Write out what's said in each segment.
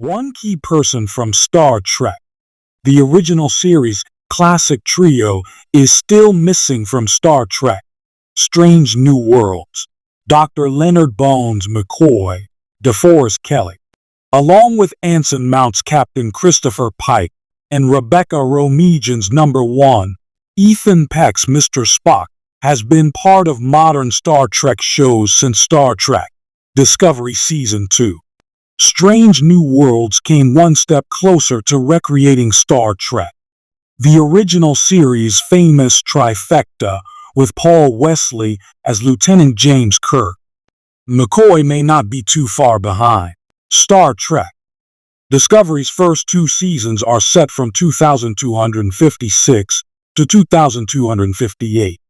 One key person from Star Trek, the original series classic trio, is still missing from Star Trek Strange New Worlds. Dr. Leonard Bones McCoy, DeForest Kelley, along with Anson Mount's Captain Christopher Pike and Rebecca Romijn's Number 1, Ethan Peck's Mr. Spock, has been part of modern Star Trek shows since Star Trek Discovery Season 2. Strange New Worlds came one step closer to recreating Star Trek, the original series' famous trifecta, with Paul Wesley as Lieutenant James Kirk. McCoy may not be too far behind. Star Trek Discovery's first two seasons are set from 2256 to 2258.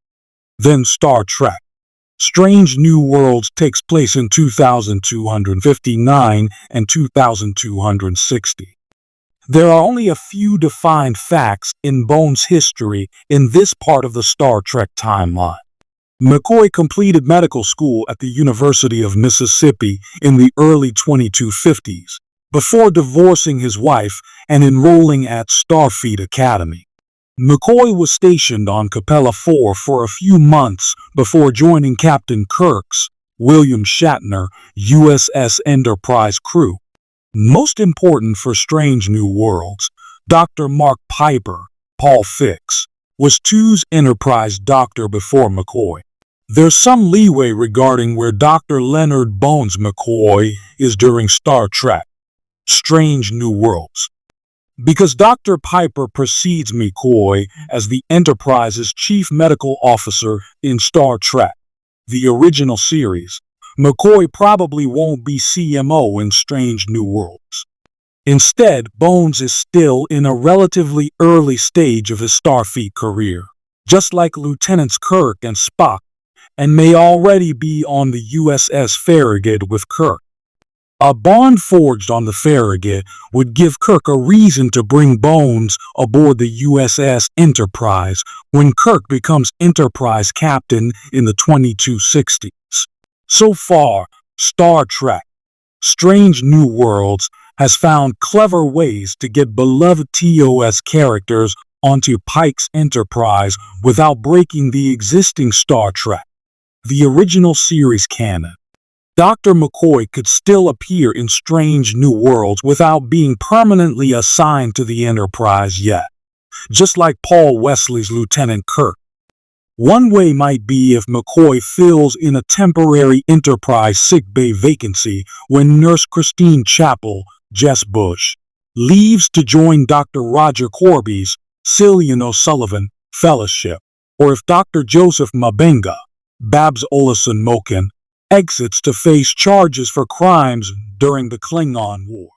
Then Star Trek Strange New Worlds takes place in 2259 and 2260. There are only a few defined facts in Bones' history in this part of the Star Trek timeline. McCoy completed medical school at the University of Mississippi in the early 2250s, before divorcing his wife and enrolling at Starfleet Academy. McCoy was stationed on Capella 4 for a few months before joining Captain Kirk's, William Shatner, USS Enterprise crew. Most important for Strange New Worlds, Dr. Mark Piper, Paul Fix, was TWO's Enterprise doctor before McCoy. There's some leeway regarding where Dr. Leonard Bones McCoy is during Star Trek Strange New Worlds, because Dr. Piper precedes McCoy as the Enterprise's chief medical officer in Star Trek, the original series. McCoy probably won't be CMO in Strange New Worlds. Instead, Bones is still in a relatively early stage of his Starfleet career, just like Lieutenants Kirk and Spock, and may already be on the USS Farragut with Kirk. A bond forged on the Farragut would give Kirk a reason to bring Bones aboard the USS Enterprise when Kirk becomes Enterprise captain in the 2260s. So far, Star Trek Strange New Worlds has found clever ways to get beloved TOS characters onto Pike's Enterprise without breaking the existing Star Trek, the original series canon. Dr. McCoy could still appear in Strange New Worlds without being permanently assigned to the Enterprise yet, just like Paul Wesley's Lieutenant Kirk. One way might be if McCoy fills in a temporary Enterprise sickbay vacancy when Nurse Christine Chapel, Jess Bush, leaves to join Dr. Roger Corby's Cillian O'Sullivan Fellowship, or if Dr. Joseph Mabenga, Babs Olison Moken, exits to face charges for crimes during the Klingon War.